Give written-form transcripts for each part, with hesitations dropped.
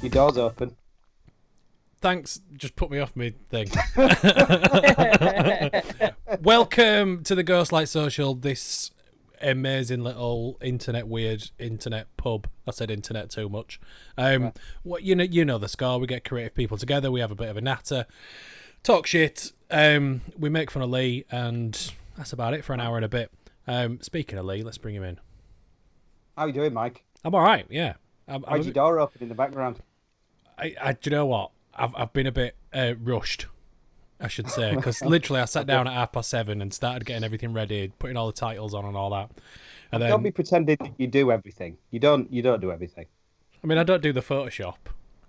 Your door's open. Thanks. Just put me off me thing. Welcome to the Ghostlight Social. This amazing little weird internet pub. I said internet too much. What you know the score. We get creative people together. We have a bit of a natter, talk shit. We make fun of Lee, and that's about it for an hour and a bit. Speaking of Lee, let's bring him in. How you doing, Mike? I'm all right. Yeah. Why'd your door open in the background? Do you know what? I've been a bit rushed, I should say, because literally I sat down at 7:30 and started getting everything ready, putting all the titles on and all that. And then, don't be pretending that you do everything. You don't do everything. I mean, I don't do the Photoshop.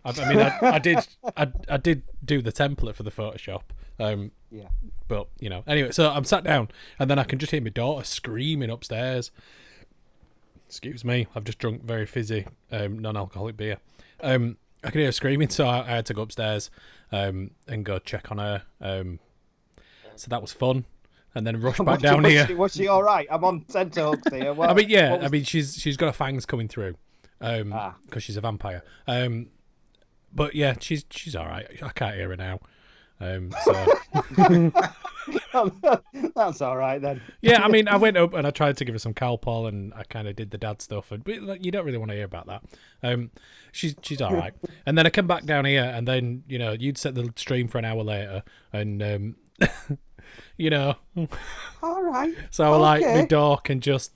I did do the template for the Photoshop. Yeah. But anyway, so I'm sat down and then I can just hear my daughter screaming upstairs. Excuse me, I've just drunk very fizzy non-alcoholic beer. I could hear her screaming, so I had to go upstairs and go check on her. So that was fun, and then rush back down here. Was she all right? I'm on tenterhooks here. Well, she's got her fangs coming through because she's a vampire. But yeah, she's all right. I can't hear her now. That's all right then. Yeah, I mean, I went up and I tried to give her some Calpol, and I kind of did the dad stuff, but you don't really want to hear about that. She's all right. And then I come back down here, and then you'd set the stream for an hour later, and all right. So like my door can just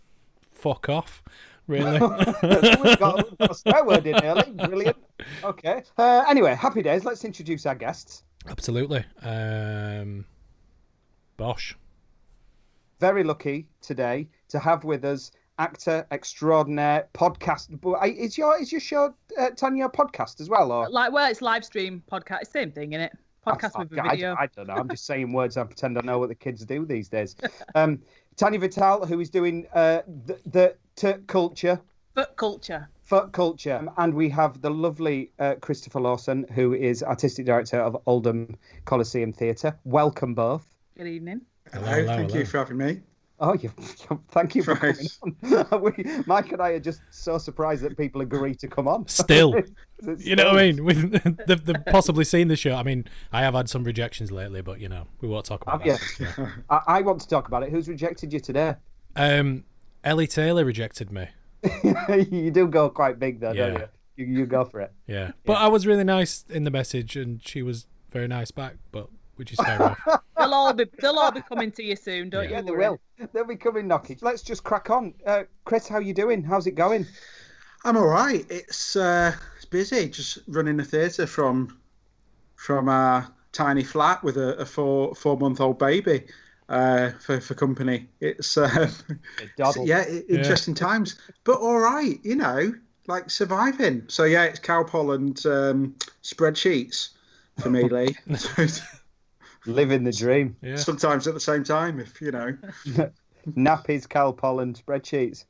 fuck off. Really? We've got a swear word in early. Brilliant. Okay. Anyway, happy days. Let's introduce our guests. Absolutely. Bosh. Very lucky today to have with us actor extraordinaire, podcast. Is your show Tanya podcast as well, or it's live stream podcast, same thing, isn't it? Podcast with a video. I don't know. I'm just saying words. I pretend I know what the kids do these days. Tanya Vital, who is doing the culture. Foot culture. And we have the lovely Christopher Lawson, who is artistic director of Oldham Coliseum Theatre. Welcome both. Good evening. Hello. Thank you for having me. Oh, thank you for coming on. Mike and I are just so surprised that people agree to come on. Still. You know what I mean? They've possibly seen the show. I mean, I have had some rejections lately, but, we won't talk about that. Yeah. I want to talk about it. Who's rejected you today? Ellie Taylor rejected me. You do go quite big, though, don't you? You go for it. Yeah. But I was really nice in the message, and she was very nice back, but... which is fair enough. They'll all be coming to you soon, don't you? Yeah, they will. They'll be coming knocking. Let's just crack on. Chris, how you doing? How's it going? I'm all right. It's busy. Just running the theatre from our tiny flat with a 4-month-old baby for company. It's interesting times, but all right. Like surviving. So yeah, it's Calpol and spreadsheets for me, Lee. Living the dream. Yeah. Sometimes at the same time, if nappies, Calpol, and spreadsheets.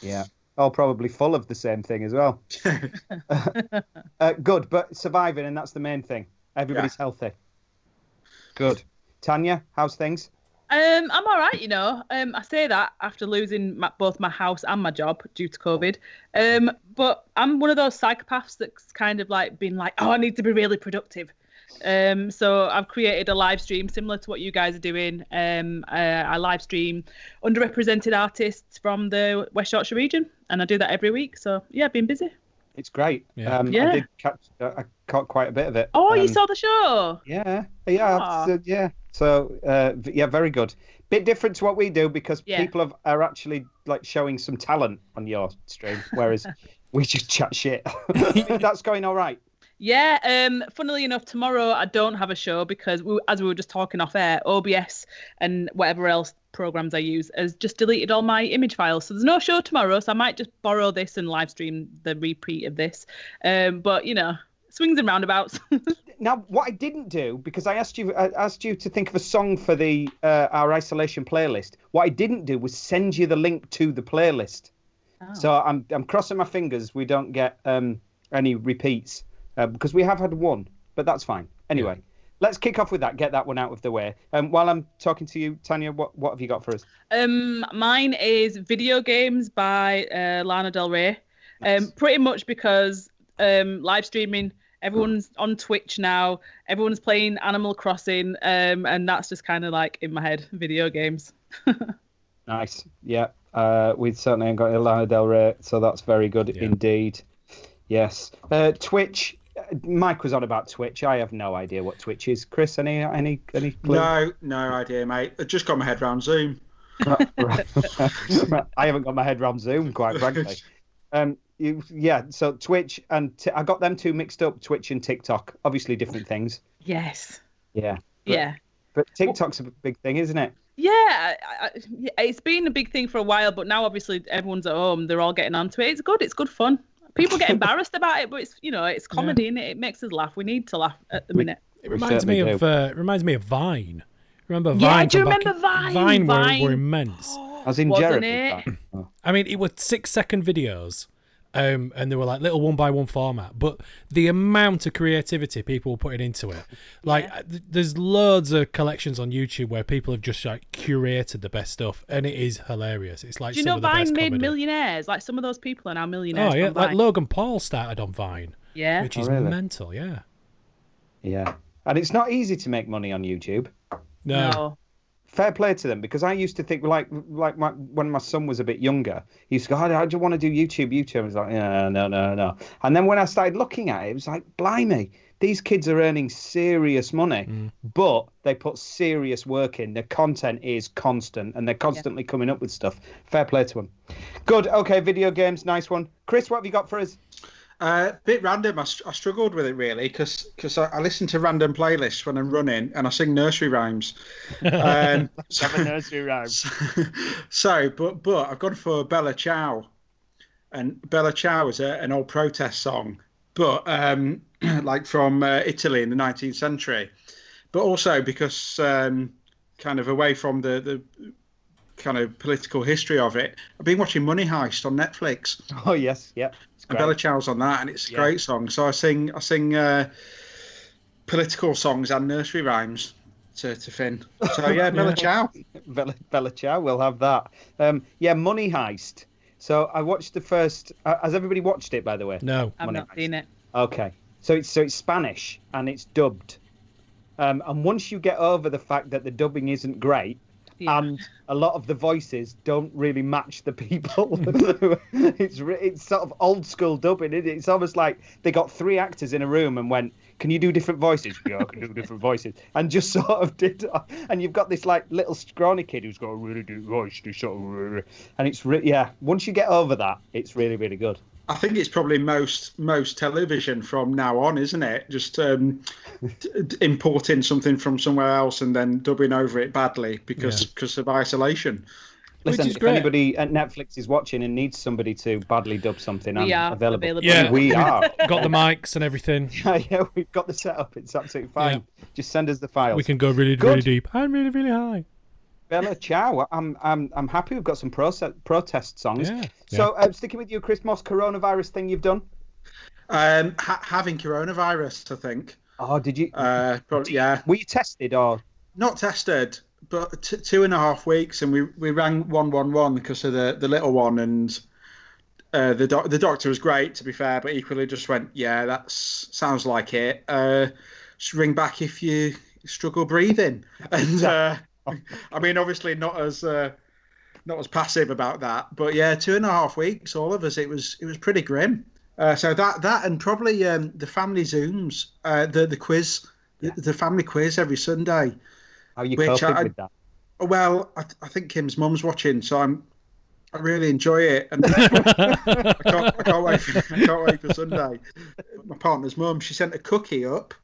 Yeah. All probably full of the same thing as well. Good, but surviving, and that's the main thing. Everybody's healthy. Good. Tanya, how's things? I'm all right, I say that after losing both my house and my job due to COVID. But I'm one of those psychopaths that's kind of like been like, I need to be really productive. So I've created a live stream similar to what you guys are doing. I live stream underrepresented artists from the West Yorkshire region, and I do that every week. So yeah, been busy. It's great. I did I caught quite a bit of it. Oh, you saw the show? Yeah. So very good. Bit different to what we do because people are actually like showing some talent on your stream, whereas we just chat shit. That's going all right. Yeah, funnily enough, tomorrow I don't have a show because, as we were just talking off air, OBS and whatever else programs I use has just deleted all my image files. So there's no show tomorrow, so I might just borrow this and live stream the repeat of this. But, swings and roundabouts. Now, what I didn't do, because I asked you to think of a song for the our isolation playlist, what I didn't do was send you the link to the playlist. Oh. So I'm crossing my fingers we don't get any repeats. Because we have had one, but that's fine. Anyway, let's kick off with that. Get that one out of the way. While I'm talking to you, Tanya, what have you got for us? Mine is Video Games by Lana Del Rey. Nice. Pretty much because live streaming. Everyone's on Twitch now. Everyone's playing Animal Crossing, and that's just kind of like in my head, video games. Nice. Yeah. We certainly ain't got Lana Del Rey, so that's very good indeed. Yes. Twitch. Mike was on about Twitch. I have no idea what Twitch is. Chris, any clue? No idea, mate. I just got my head round Zoom. I haven't got my head round Zoom, quite frankly. So Twitch and I got them two mixed up. Twitch and TikTok, obviously different things. Yes. Yeah. Yeah. But TikTok's a big thing, isn't it? Yeah, it's been a big thing for a while, but now obviously everyone's at home. They're all getting onto it. It's good. It's good fun. People get embarrassed about it, but it's comedy, and it makes us laugh. We need to laugh at the minute. It reminds me of Vine. Remember Vine? Yeah, I do remember Vine. Vine were immense. As in Wasn't Jeremy. it? I mean, it was 6-second videos. And they were like little 1x1 format, but the amount of creativity people were putting into it, there's loads of collections on YouTube where people have just like curated the best stuff, and it is hilarious. It's like, do you know Vine made millionaires? Like some of those people are now millionaires. Oh yeah, like Logan Paul started on Vine. Yeah, which is mental. Yeah, yeah, and it's not easy to make money on YouTube. No. Fair play to them, because I used to think when my son was a bit younger, he used to go, I just want to do YouTube. I was like, no. And then when I started looking at it, it was like, blimey, these kids are earning serious money, but they put serious work in. Their content is constant, and they're constantly coming up with stuff. Fair play to them. Good. Okay, video games, nice one. Chris, what have you got for us? Bit random. I struggled with it really because I listen to random playlists when I'm running and I sing nursery rhymes. Nursery rhymes. But I've gone for Bella Ciao, and Bella Ciao is an old protest song, but like from Italy in the 19th century, but also because kind of away from the kind of political history of it, I've been watching Money Heist on Netflix. Oh yes, yeah. Bella Ciao's on that, and it's a great song. So I sing political songs and nursery rhymes to Finn. So yeah, Bella Ciao. Bella Ciao, we'll have that. Money Heist. So I watched the first. Has everybody watched it, by the way? No, I've not seen it. Okay, so it's Spanish and it's dubbed. And once you get over the fact that the dubbing isn't great. Yeah. And a lot of the voices don't really match the people. It's sort of old school dubbing, isn't it? It's almost like they got 3 actors in a room and went, can you do different voices? Yeah, I can do different voices. And just sort of did. And you've got this like little scrawny kid who's got a really good voice. And it's once you get over that, it's really, really good. I think it's probably most television from now on, isn't it? Just importing something from somewhere else and then dubbing over it badly because of isolation. Listen, if anybody at Netflix is watching and needs somebody to badly dub something, I'm available. Yeah, we are. Got the mics and everything. Yeah, we've got the setup. It's absolutely fine. Yeah. Just send us the files. We can go really, really deep and really, really high. Bella Ciao. I'm happy we've got some protest songs. Yeah. So sticking with you, Chris Moss, coronavirus thing you've done? Having coronavirus, I think. Oh, did you? Probably, yeah. Were you tested or? Not tested, but 2.5 weeks, and we rang 111 because of the little one, and the doctor was great, to be fair, but equally just went, yeah, that sounds like it. Just ring back if you struggle breathing, and. I mean, obviously not as passive about that, but yeah, 2.5 weeks, all of us. It was pretty grim. So that and probably the family Zooms, the quiz, the family quiz every Sunday. How are you coping with that? Well, I think Kim's mum's watching, so I really enjoy it, and I can't wait for Sunday. My partner's mum, she sent a cookie up,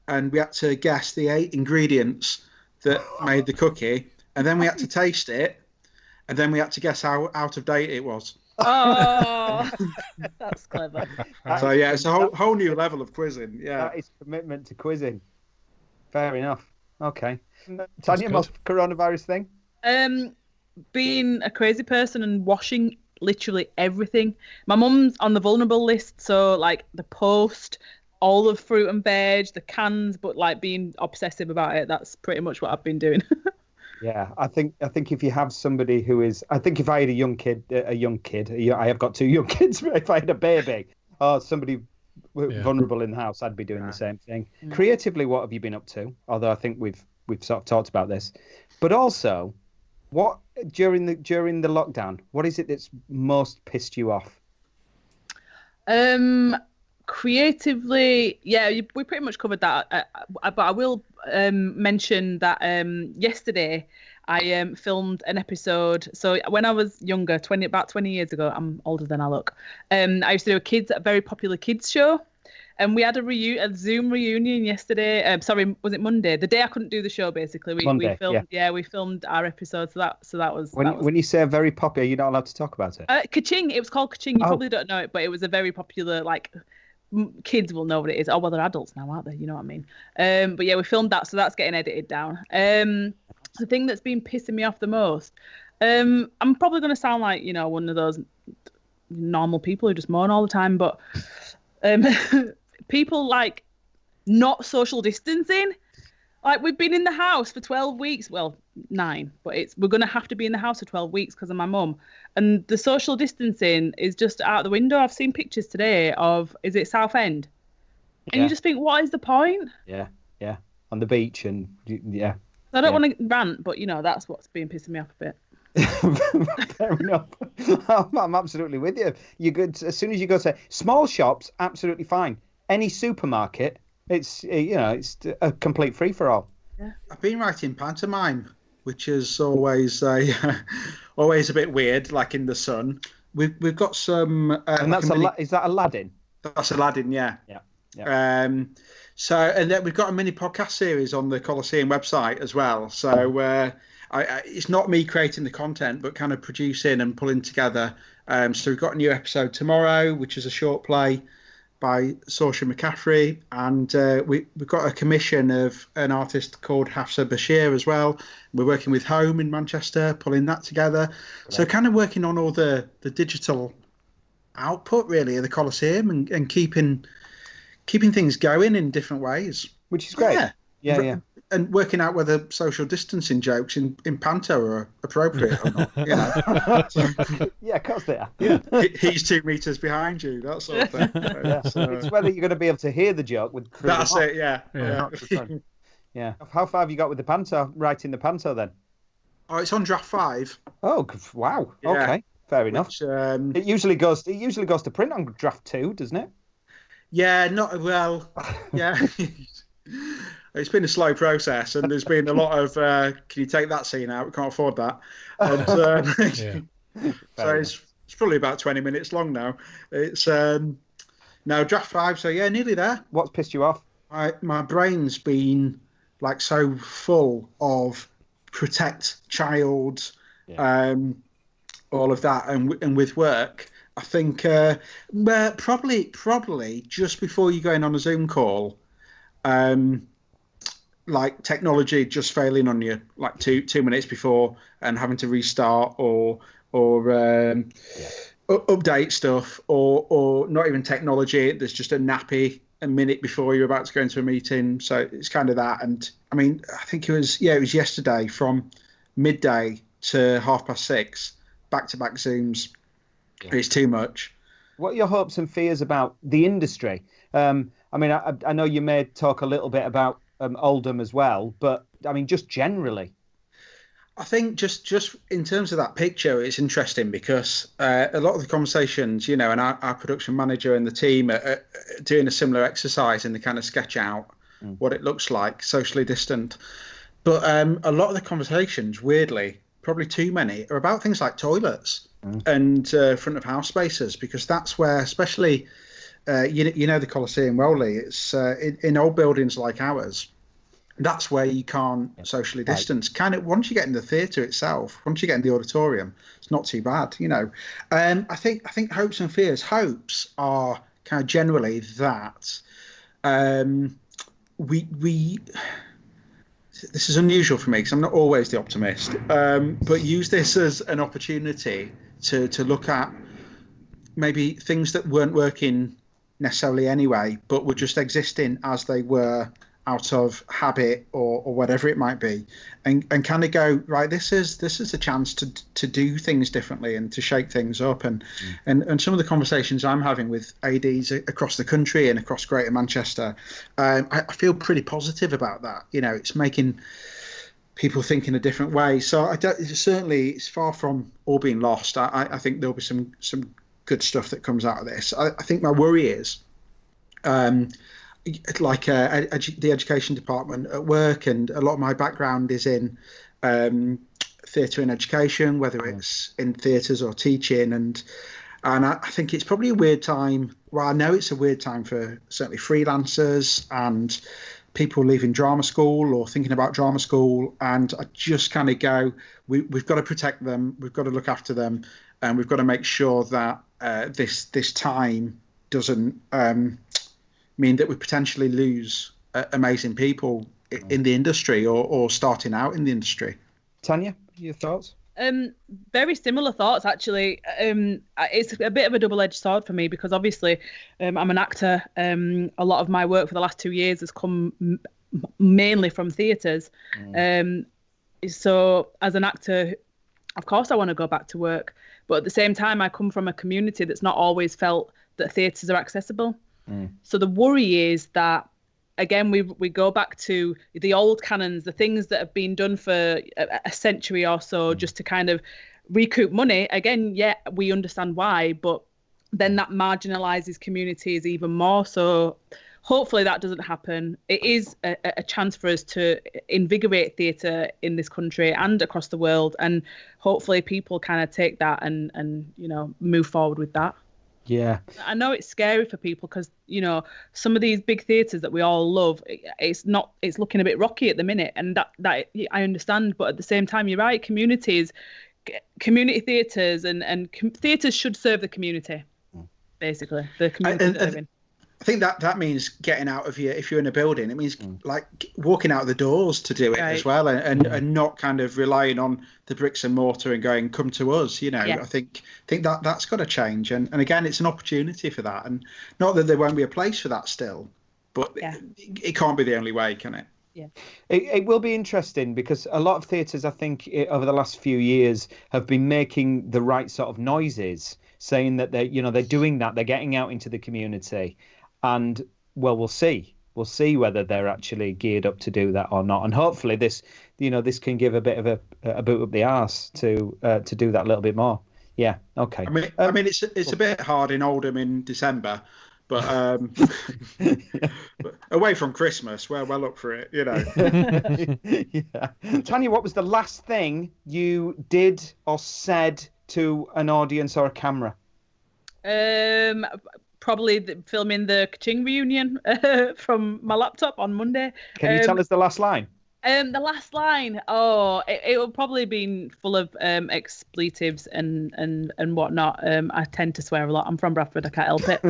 and we had to guess the 8 ingredients that made the cookie, and then we had to taste it, and then we had to guess how out of date it was. Oh, that's clever. So yeah, it's a whole new level of quizzing. Yeah, that is commitment to quizzing. Fair enough. Okay, Tanya, most coronavirus thing? Being a crazy person and washing literally everything. My mum's on the vulnerable list, so like the Post. All of fruit and veg, the cans, but like being obsessive about it, that's pretty much what I've been doing. Yeah, I think if you have somebody who is, I think if I had a young kid, I have got 2 young kids, but if I had a baby or somebody vulnerable in the house, I'd be doing the same thing. Creatively, what have you been up to? Although I think we've sort of talked about this, but also, what during the lockdown, what is it that's most pissed you off? Creatively, we pretty much covered that. But I will mention that yesterday I filmed an episode. So when I was younger, about 20 years ago, I'm older than I look. I used to do a very popular kids show, and we had a Zoom reunion yesterday. Sorry, was it Monday? The day I couldn't do the show, basically. We filmed our episode. So that was. When you say very popular, you're not allowed to talk about it. Kaching. It was called Kaching. You probably don't know it, but it was a very popular, like, kids will know what it is. Oh, well, they're adults now, aren't they? You know what I mean? But yeah, we filmed that, so that's getting edited down. The thing that's been pissing me off the most, I'm probably going to sound like, one of those normal people who just moan all the time, but people like not social distancing. Like, we've been in the house for 12 weeks. Well, 9, but we're going to have to be in the house for 12 weeks because of my mum. And the social distancing is just out the window. I've seen pictures today of, is it Southend? And you just think, what is the point? Yeah. On the beach and, yeah. I don't want to rant, but, that's what's been pissing me off a bit. Fair enough. I'm absolutely with you. As soon as you go to small shops, absolutely fine. Any supermarket, it's a complete free for all. Yeah. I've been writing pantomime, which is always always a bit weird, like in the sun. We've got some. And that's is that Aladdin? That's Aladdin, yeah. Yeah. So, and then we've got a mini podcast series on the Coliseum website as well. So it's not me creating the content, but kind of producing and pulling together. So we've got a new episode tomorrow, which is a short play by Saoirse McCaffrey, and we've got a commission of an artist called Hafsa Bashir as well. We're working with Home in Manchester, pulling that together. Right. So kind of working on all the digital output, really, of the Coliseum and keeping things going in different ways. Which is great. Yeah. And working out whether social distancing jokes in panto are appropriate or not. Yeah, of course they are. Yeah. He's 2 meters behind you, that sort of thing. It's whether you're going to be able to hear the joke. That's it, yeah. Yeah. How far have you got with the panto, writing the panto then? Oh, it's on draft 5. Oh, wow. Yeah. Okay, fair enough. Which, it usually goes to print on draft 2, doesn't it? Yeah, yeah. It's been a slow process, and there's been a lot of, can you take that scene out? We can't afford that. And, so it's probably about 20 minutes long now. It's now draft 5, so yeah, nearly there. What's pissed you off? My brain's been like so full of protect child, all of that, and with work. I think probably just before you go in on a Zoom call, like technology just failing on you, like two minutes before, and having to restart or update stuff, or not even technology. There's just a nappy a minute before you're about to go into a meeting. So it's kind of that. And I mean, I think it was yesterday from midday to 6:30, back-to-back Zooms. Yeah. It's too much. What are your hopes and fears about the industry? I mean, I know you may talk a little bit about Oldham as well, but I mean, just generally. I think just in terms of that picture, it's interesting because a lot of the conversations, and our production manager and the team are doing a similar exercise, and they kind of sketch out what it looks like socially distant. But a lot of the conversations, weirdly, probably too many, are about things like toilets and front of house spaces, because that's where, especially, the Coliseum well, Lee, it's in old buildings like ours. That's where you can't socially distance. Kind of once you get in the theatre itself, once you get in the auditorium, it's not too bad, I think hopes and fears. Hopes are kind of generally that we. This is unusual for me because I'm not always the optimist, but use this as an opportunity to look at maybe things that weren't working necessarily anyway, but were just existing as they were out of habit or whatever it might be, and kind of go, right, this is a chance to do things differently and to shake things up. And some of the conversations I'm having with ADs across the country and across Greater Manchester, I feel pretty positive about that. It's making people think in a different way. So certainly it's far from all being lost. I think there'll be some good stuff that comes out of this. I think my worry is, the education department at work, and a lot of my background is in theatre and education, whether it's in theatres or teaching, and I think it's probably a weird time. Well, I know it's a weird time for certainly freelancers and people leaving drama school or thinking about drama school, and I just kind of go, we've got to protect them, we've got to look after them, and we've got to make sure that this time doesn't mean that we potentially lose amazing people in the industry or starting out in the industry. Tanya, your thoughts? Very similar thoughts, actually. It's a bit of a double-edged sword for me because obviously I'm an actor. A lot of my work for the last 2 years has come mainly from theatres. So as an actor, of course I want to go back to work, but at the same time I come from a community that's not always felt that theatres are accessible. So the worry is that, again, we go back to the old canons, the things that have been done for a century or so just to kind of recoup money. Again, yeah, we understand why, but then that marginalises communities even more. So hopefully that doesn't happen. It is a chance for us to invigorate theatre in this country and across the world. And hopefully people kind of take that and move forward with that. Yeah, I know it's scary for people because some of these big theatres that we all love, it's looking a bit rocky at the minute, and that I understand. But at the same time, you're right. Community theatres and theatres should serve the community, basically the community serving. I think that means getting out of if you're in a building, it means like walking out of the doors to do it as well, and not kind of relying on the bricks and mortar and going, come to us. I think that's got to change, and again, it's an opportunity for that, and not that there won't be a place for that still, but it can't be the only way, can it? Yeah, it will be interesting because a lot of theatres, I think, over the last few years have been making the right sort of noises, saying that they're doing that, they're getting out into the community. And well, we'll see whether they're actually geared up to do that or not. And hopefully this can give a bit of a boot up the arse to do that a little bit more. Yeah. Okay. I mean, it's a bit hard in Oldham in December, but but away from Christmas, we're well up for it, Yeah. Tanya, what was the last thing you did or said to an audience or a camera? Probably filming the Kaching reunion from my laptop on Monday. Can you tell us the last line? The last line, it will probably been full of expletives and whatnot. I tend to swear a lot. I'm from Bradford, I can't help it.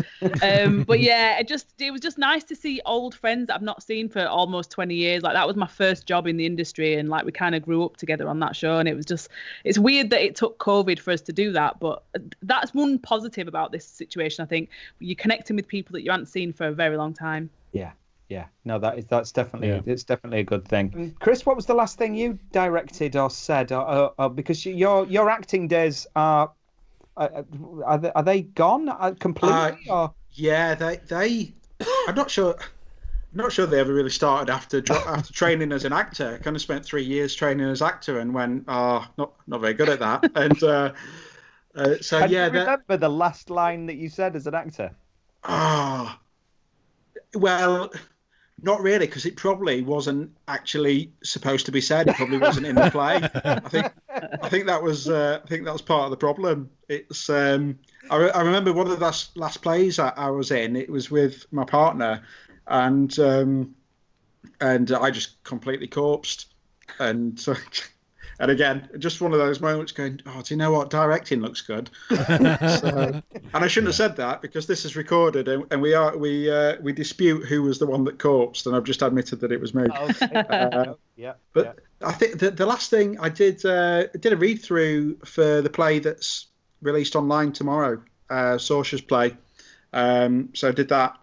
But yeah, it was just nice to see old friends that I've not seen for almost 20 years. Like that was my first job in the industry, and like we kind of grew up together on that show. And it's weird that it took COVID for us to do that, but that's one positive about this situation. I think you're connecting with people that you haven't seen for a very long time. Yeah, no, that's definitely it's definitely a good thing. Chris, what was the last thing you directed or said, or because your acting days are they gone completely? Or? Yeah, they I'm not sure they ever really started after training as an actor. I kind of spent 3 years training as actor and went, not very good at that. And so Can you remember the last line that you said as an actor? Well, not really, because it probably wasn't actually supposed to be said. It probably wasn't in the play. I think that was part of the problem. It's I remember one of the last plays I was in. It was with my partner, and I just completely corpsed, and so. And again, just one of those moments going, do you know what? Directing looks good. And I shouldn't have said that because this is recorded and we dispute who was the one that corpsed, and I've just admitted that it was me. But I think the last thing I did a read through for the play that's released online tomorrow, Saoirse's play. So I did that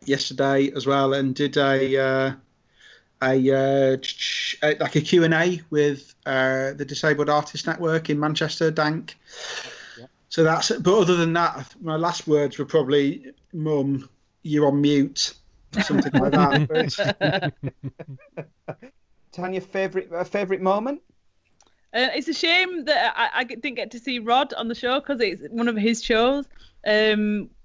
yesterday as well, and did a like a Q&A with the Disabled Artists Network in Manchester, Dank. Yeah. So that's it. But other than that, my last words were probably, Mum, you're on mute, something like that. Tanya, favorite moment? It's a shame that I didn't get to see Rod on the show because it's one of his shows.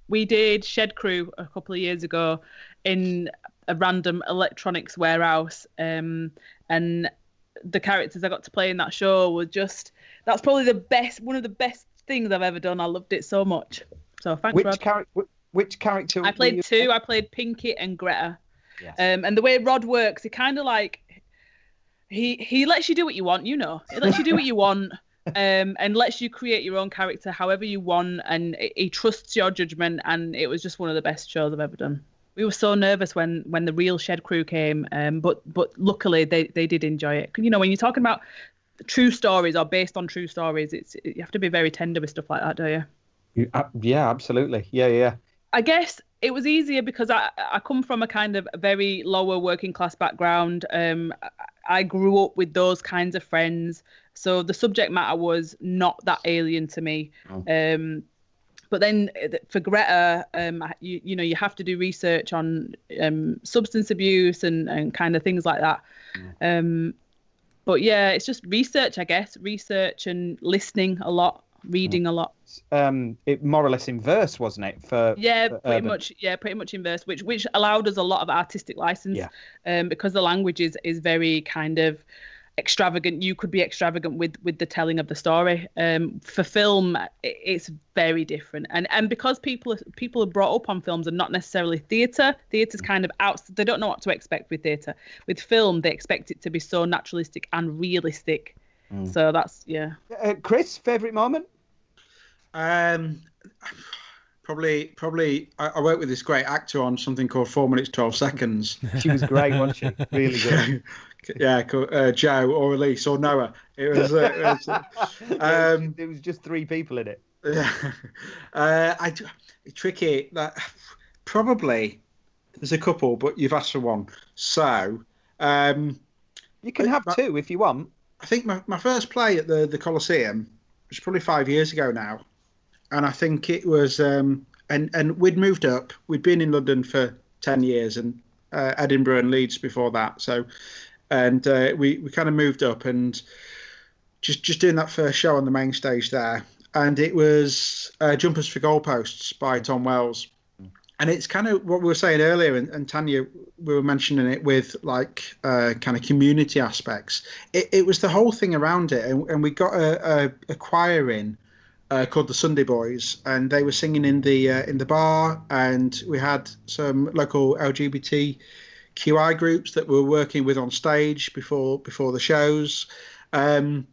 We did Shed Crew a couple of years ago in a random electronics warehouse, and the characters I got to play in that show were that's probably one of the best things I've ever done. I loved it so much. So thanks, Rod. Which character? I played two. I played Pinky and Greta. Yes. And the way Rod works, he kind of like he lets you do what you want. He lets you do what you want. And lets you create your own character however you want, and he trusts your judgment, and it was just one of the best shows I've ever done. We were so nervous when the real Shed Crew came, but luckily they did enjoy it. When you're talking about true stories or based on true stories, you have to be very tender with stuff like that, don't you? Yeah, absolutely. Yeah. I guess it was easier because I come from a kind of very lower working class background. I grew up with those kinds of friends. So the subject matter was not that alien to me. Oh. But then for Greta, you have to do research on substance abuse and kind of things like that. Mm. But yeah, it's just research, I guess. Research and listening a lot, reading a lot. It more or less in verse, wasn't it? Pretty much in verse, which allowed us a lot of artistic license. Yeah. Because the language is very kind of extravagant. You could be extravagant with the telling of the story. For film, it's very different, and because people are brought up on films and not necessarily theatre's kind of out. They don't know what to expect with theatre. With film, they expect it to be so naturalistic and realistic. So that's Chris, favorite moment? Probably I worked with this great actor on something called 4 minutes 12 seconds. She was great, wasn't she? Really good. Yeah, Joe or Elise or Noah. It was there was just 3 people in it. Yeah. Tricky. Probably there's a couple, but you've asked for one. So you can have 2 if you want. I think my first play at the Coliseum was probably 5 years ago now. And I think it was, and we'd moved up. We'd been in London for 10 years and Edinburgh and Leeds before that. So, and we kind of moved up and just doing that first show on the main stage there. And it was Jumpers for Goalposts by Tom Wells. And it's kind of what we were saying earlier, and Tanya, we were mentioning it with like kind of community aspects. It was the whole thing around it. And we got a choir in. Called the Sunday Boys, and they were singing in the bar, and we had some local LGBTQI groups that we were working with on stage before the shows, and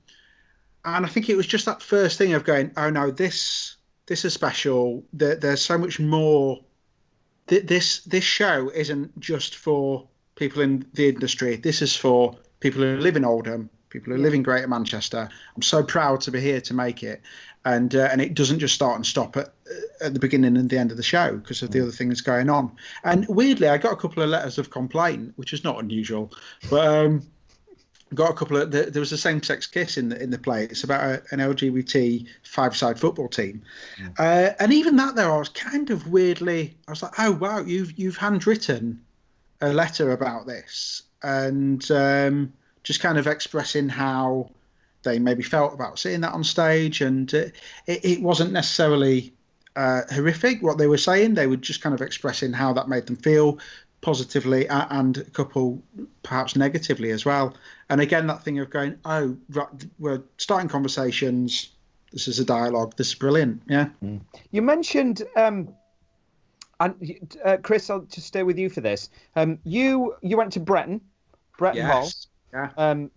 I think it was just that first thing of going, oh no, this is special. There's so much more. This show isn't just for people in the industry. This is for people who live in Oldham, people who live in Greater Manchester. I'm so proud to be here to make it. And it doesn't just start and stop at the beginning and the end of the show because of the other things going on. And weirdly, I got a couple of letters of complaint, which is not unusual. But got a couple of. There was a same-sex kiss in the play. It's about an LGBT 5-side football team, and even that there, I was kind of weirdly. I was like, oh wow, you've handwritten a letter about this, and just kind of expressing how they maybe felt about seeing that on stage, and it wasn't necessarily horrific what they were saying. They were just kind of expressing how that made them feel positively and a couple perhaps negatively as well. And again, that thing of going, oh, we're starting conversations. This is a dialogue. This is brilliant. Yeah. You mentioned, and Chris, I'll just stay with you for this. You went to Bretton Hall. Yeah.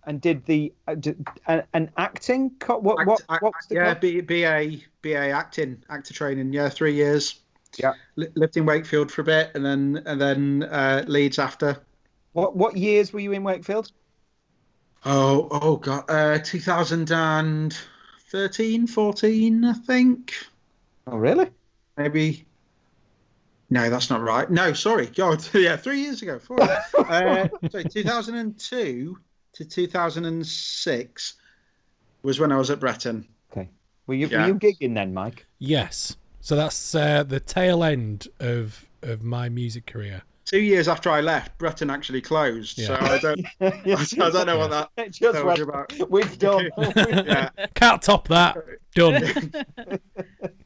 And did an acting? What's the BA actor training. Yeah, 3 years. Yeah. Lived in Wakefield for a bit, and then Leeds after. What years were you in Wakefield? Oh God, 2013, 14, I think. Oh really? Maybe. No, that's not right. No, sorry. God, yeah, 3 years ago. 4 years. So 2002 to 2006 was when I was at Breton. Okay. Were you gigging then, Mike? Yes. So that's the tail end of my music career. 2 years after I left, Breton actually closed. Yeah. So I don't know what that tells you about. We've done. Yeah. Can't top that. Done.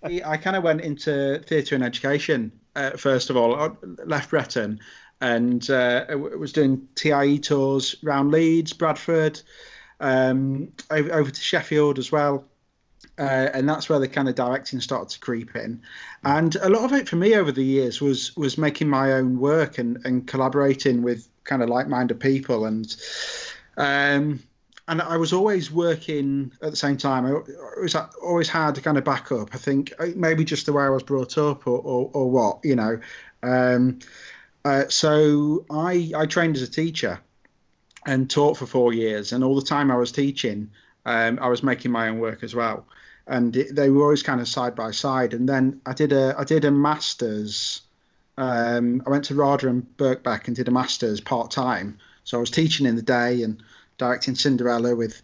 I kind of went into theatre and education first of all. I left Breton and was doing TIE tours around Leeds, Bradford, over to Sheffield as well. And that's where the kind of directing started to creep in. And a lot of it for me over the years was making my own work and collaborating with kind of like-minded people. And I was always working at the same time. I always had a kind of backup. I think maybe just the way I was brought up or what, you know. So I trained as a teacher and taught for 4 years. And all the time I was teaching, I was making my own work as well. And they were always kind of side by side. And then I did a master's. I went to RADA and Birkbeck and did a master's part time. So I was teaching in the day and directing Cinderella with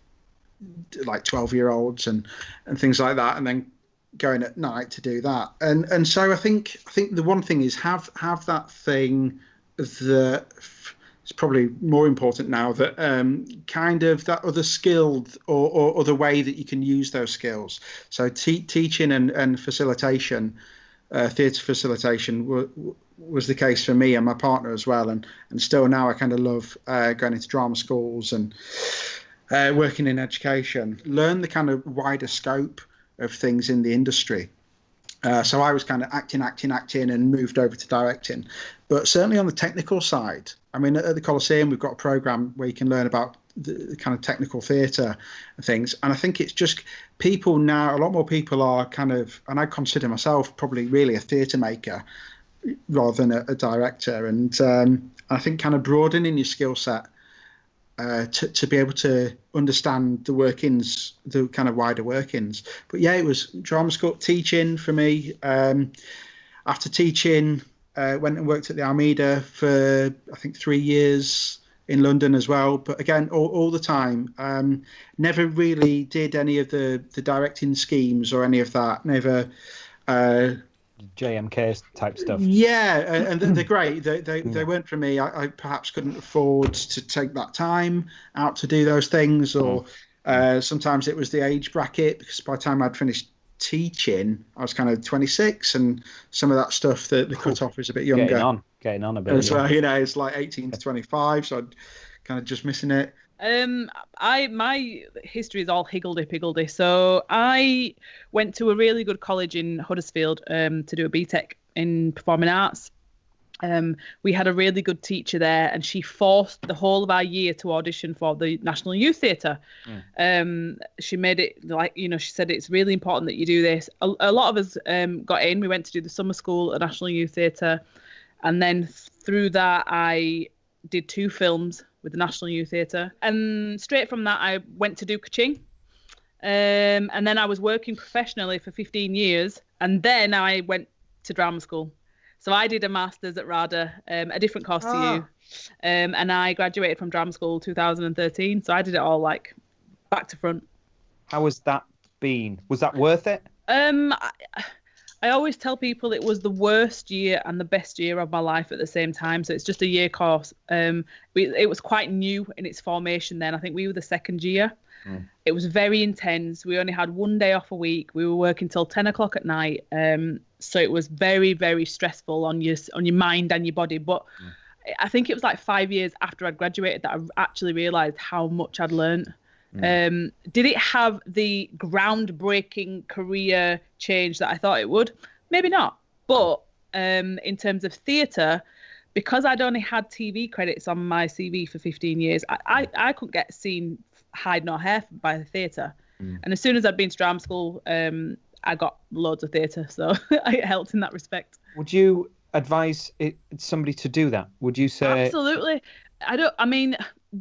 like 12-year-olds and things like that, and then going at night to do that. And so I think the one thing is have that thing that it's probably more important now, that kind of that other skill or other way that you can use those skills. So teaching and facilitation, theatre facilitation was the case for me and my partner as well. And still now I kind of love going into drama schools and working in education, learn the kind of wider scope of things in the industry. So I was kind of acting and moved over to directing. But certainly on the technical side, I mean, at the Coliseum, we've got a program where you can learn about the kind of technical theatre and things. And I think it's just people now, a lot more people are kind of, and I consider myself probably really a theatre maker rather than a director. And I think kind of broadening your skill set to be able to understand the workings, the kind of wider workings. But yeah, it was drama school teaching for me. After teaching, went and worked at the Almeida for I think 3 years in London as well. But again, all the time, never really did any of the directing schemes or any of that. Never. JMK type stuff. Yeah, and they're great. They weren't for me. I perhaps couldn't afford to take that time out to do those things, or sometimes it was the age bracket, because by the time I'd finished teaching, I was kind of 26, and some of that stuff, the cut-off is a bit younger. Getting on a bit. So, you know, it's like 18 to 25, so I'd kind of just missing it. My history is all higgledy-piggledy. So I went to a really good college in Huddersfield to do a BTEC in performing arts. We had a really good teacher there, and she forced the whole of our year to audition for the National Youth Theatre. She made it like, you know, she said it's really important that you do this. A lot of us got in. We went to do the summer school at National Youth Theatre, and then through that I did 2 films with the National Youth Theatre, and straight from that I went to do Kaching, and then I was working professionally for 15 years, and then I went to drama school. So I did a master's at RADA, a different course to you, and I graduated from drama school 2013. So I did it all like back to front. How was that been? Was that worth it? I always tell people it was the worst year and the best year of my life at the same time. So it's just a year course. It was quite new in its formation then. I think we were the second year. It was very intense. We only had 1 day off a week. We were working till 10 o'clock at night. So it was very, very stressful on your mind and your body. But I think it was like 5 years after I'd graduated that I actually realised how much I'd learned. Did it have the groundbreaking career change that I thought it would? Maybe not. But in terms of theatre, because I'd only had TV credits on my CV for 15 years, I couldn't get seen hide nor hair by the theatre. And as soon as I'd been to drama school, I got loads of theatre. So it helped in that respect. Would you advise somebody to do that? Would you say? Absolutely. I mean,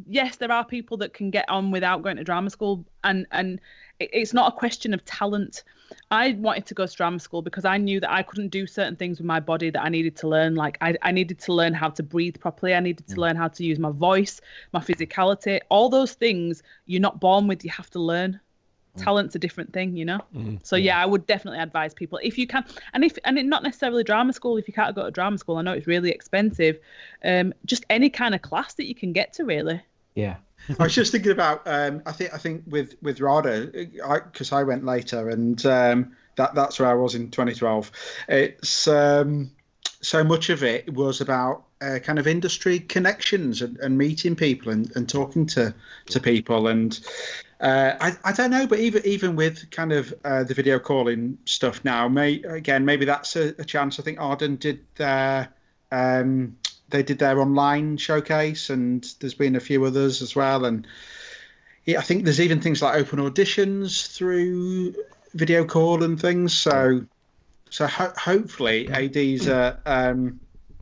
yes, there are people that can get on without going to drama school, and it's not a question of talent. I wanted to go to drama school because I knew that I couldn't do certain things with my body that I needed to learn. Like I needed to learn how to breathe properly. I needed to learn how to use my voice, my physicality, all those things you're not born with, you have to learn. Talent's a different thing, you know. So yeah, I would definitely advise people, if you can, and it not necessarily drama school, if you can't go to drama school, I know it's really expensive, just any kind of class that you can get to, really. Yeah. I was just thinking about I think with RADA, because I went later, and that's where I was in 2012. It's so much of it was about kind of industry connections and meeting people and talking to people, and I don't know, but even with kind of the video calling stuff now, maybe that's a chance. I think Arden did their they did their online showcase, and there's been a few others as well. And yeah, I think there's even things like open auditions through video call and things. So hopefully ADs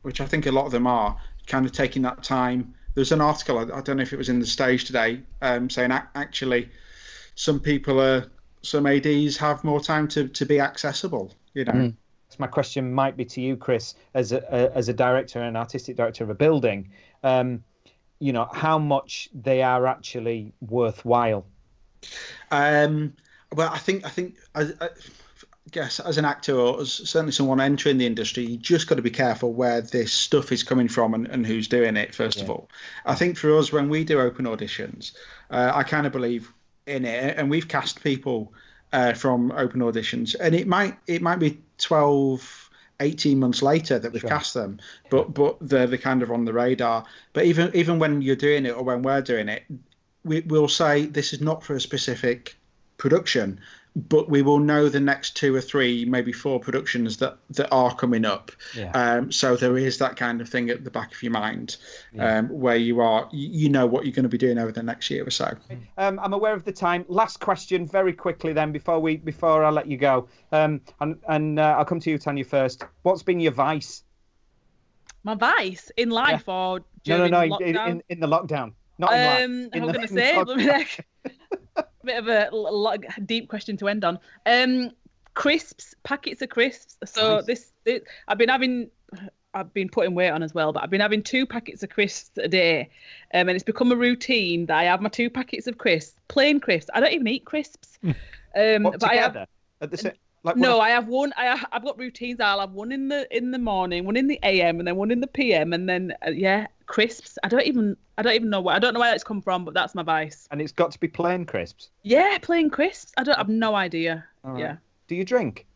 which I think a lot of them are, kind of taking that time. There's an article, I don't know if it was in the Stage today, saying actually some ADs have more time to be accessible, you know. My question might be to you, Chris, as a director and artistic director of a building, you know, how much they are actually worthwhile. Well, I think I guess as an actor, or as certainly someone entering the industry, you just got to be careful where this stuff is coming from and who's doing it, first of all. I think for us, when we do open auditions, I kind of believe in it, and we've cast people from open auditions, and it might be 12, 18 months later that we've cast them, but they're kind of on the radar. But even when you're doing it, or when we're doing it, we'll say this is not for a specific production, but we will know the next 2 or 3, maybe 4 productions that are coming up. So there is that kind of thing at the back of your mind, where you know what you're going to be doing over the next year or so. I'm aware of the time. Last question, very quickly then, before I let you go. And I'll come to you, Tanya, first. What's been your vice? My vice in life, or during lockdown? In the lockdown. Not in life. I'm going to say. Bit of a deep question to end on. Crisps, packets of crisps. So nice. I've been putting weight on as well, but I've been having 2 packets of crisps a day, and it's become a routine that I have my 2 packets of crisps, plain crisps. I don't even eat crisps. But together? I have one. I've got routines. I'll have one in the morning, one in the AM, and then one in the PM, and then crisps. I don't even know where. I don't know where it's come from, but that's my vice. And it's got to be plain crisps. Yeah, plain crisps. I've no idea. Right. Yeah. Do you drink?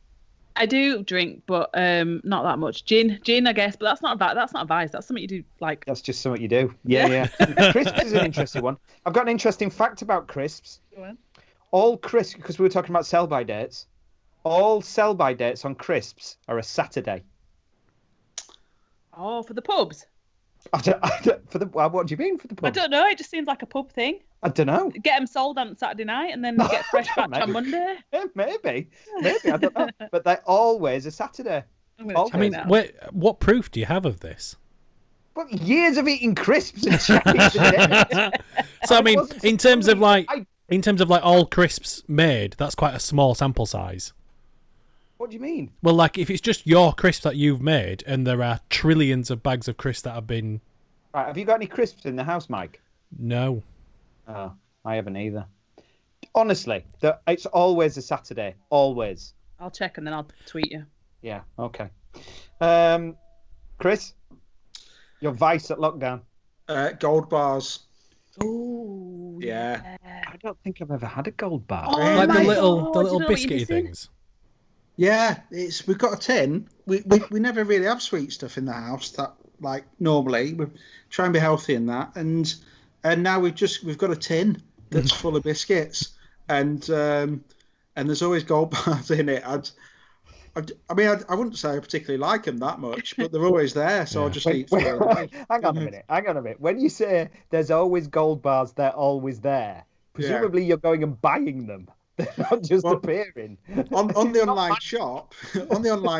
I do drink, but not that much. Gin, I guess, but that's not a vice. That's something you do. Like, that's just something you do. Yeah. Crisps is an interesting one. I've got an interesting fact about crisps. Go on. All crisps, because we were talking about sell-by dates. All sell-by dates on crisps are a Saturday. Oh, for the pubs? What do you mean for the pubs? I don't know. It just seems like a pub thing. I don't know. Get them sold on Saturday night and then get fresh batch on Monday. Yeah, maybe. I don't know. But they're always a Saturday. I mean, what proof do you have of this? Well, years of eating crisps and checking. So I mean, in terms of like all crisps made, that's quite a small sample size. What do you mean? Well, like if it's just your crisps that you've made, and there are trillions of bags of crisps that have been. Right, have you got any crisps in the house, Mike? No. Oh, I haven't either. Honestly, it's always a Saturday. Always. I'll check and then I'll tweet you. Yeah. Okay. Chris, your vice at lockdown. Gold bars. Oh. Yeah. I don't think I've ever had a gold bar. Oh, like the little biscuity things. Yeah, we've got a tin. We never really have sweet stuff in the house that like normally. We try and be healthy in that, and now we've got a tin that's full of biscuits, and there's always gold bars in it. I wouldn't say I particularly like them that much, but they're always there, so I'll just eat. Hang on a minute. When you say there's always gold bars, they're always there. Presumably, you're going and buying them. They're not just appearing. On the online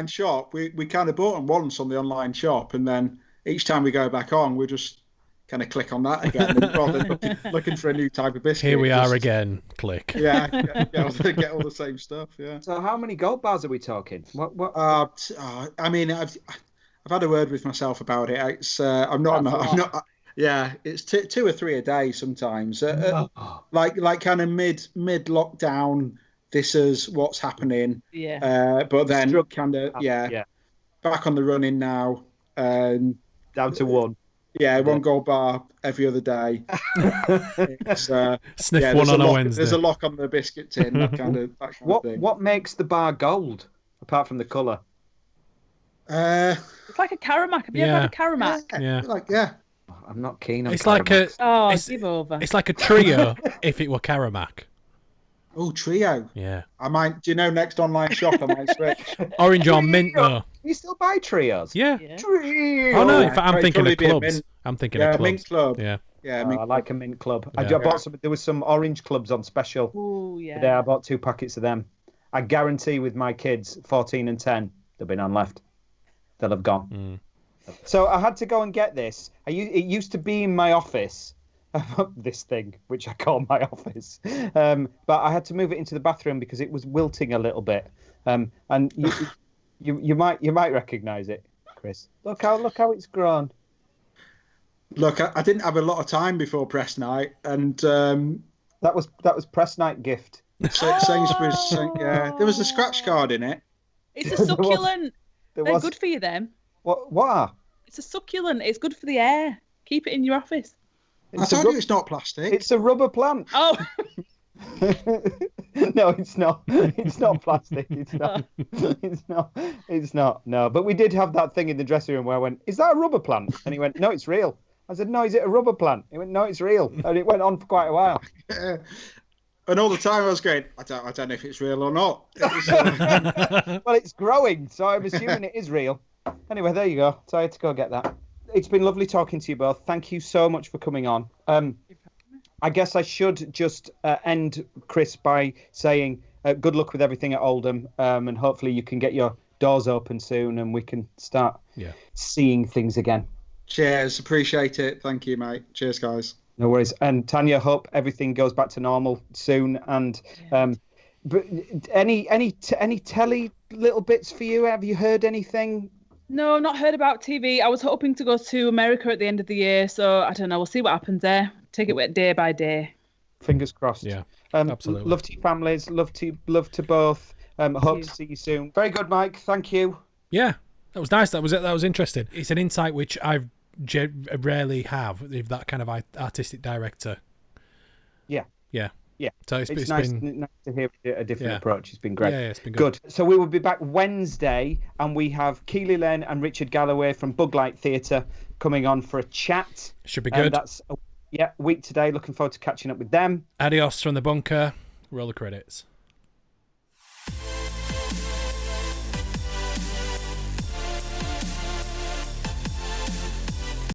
shop, we kind of bought them once on the online shop, and then each time we go back on, we just kind of click on that again, rather than looking for a new type of biscuit. Here we are again. Click. Yeah, get all the same stuff. Yeah. So how many gold bars are we talking? What? I mean, I've had a word with myself about it. It's I'm not. Yeah, it's two or three a day sometimes. Like kind of mid lockdown. This is what's happening. Yeah. But then kind of back on the running now. Down to one. Yeah, one gold bar every other day. Sniff one on a Wednesday. There's a lock on the biscuit tin. That kind of thing. What makes the bar gold apart from the colour? It's like a Karamak. Have you ever had a Karamak? Yeah. I'm not keen on. It's Karamaks. Give over. It's like a trio if it were Karamak. Oh, trio. Yeah. I might. Do you know next online shop? I might switch. Orange or mint though. You still buy trios? Yeah. Trio. Oh no, in fact, I'm thinking of clubs. Mint. I'm thinking of clubs. Mint club. Yeah. Yeah. I like a mint club. Yeah. I bought some. There was some orange clubs on special. Oh yeah. Today I bought 2 packets of them. I guarantee with my kids, 14 and 10, they'll be none left. They'll have gone. So I had to go and get this. It used to be in my office. This thing, which I call my office, but I had to move it into the bathroom because it was wilting a little bit. And you might recognise it, Chris. Look how it's grown. Look, I didn't have a lot of time before press night, and that was press night gift. Sainsbury's, there was a scratch card in it. It's a succulent. They're good for you, them. What are? It's a succulent. It's good for the air. Keep it in your office. I told you it's not plastic. It's a rubber plant. Oh. No, it's not. It's not plastic. It's not. It's not. It's not. No, but we did have that thing in the dressing room where I went, "Is that a rubber plant?" And he went, "No, it's real." I said, "No, is it a rubber plant?" He went, "No, it's real." And it went on for quite a while. Yeah. And all the time I was going, I don't know if it's real or not. Well, it's growing, so I'm assuming it is real. Anyway, there you go. So I had to go get that. It's been lovely talking to you both. Thank you so much for coming on. I guess I should just end, Chris, by saying good luck with everything at Oldham, and hopefully you can get your doors open soon and we can start seeing things again. Cheers. Appreciate it. Thank you, mate. Cheers, guys. No worries. And Tanya, hope everything goes back to normal soon. And but any telly little bits for you? Have you heard anything? No, not heard about TV. I was hoping to go to America at the end of the year, so I don't know. We'll see what happens there. Take it day by day. Fingers crossed. Yeah, absolutely. Love to your families. Love to both. Hope to see you soon. Very good, Mike. Thank you. Yeah, that was nice. That was interesting. It's an insight which I rarely have. If that kind of artistic director. Yeah. So it's nice been to hear a different approach. It's been great. Yeah, it's been good. So we will be back Wednesday, and we have Keely Lane and Richard Galloway from Buglight Theatre coming on for a chat. Should be good. That's a week today. Looking forward to catching up with them. Adios from the bunker. Roll the credits.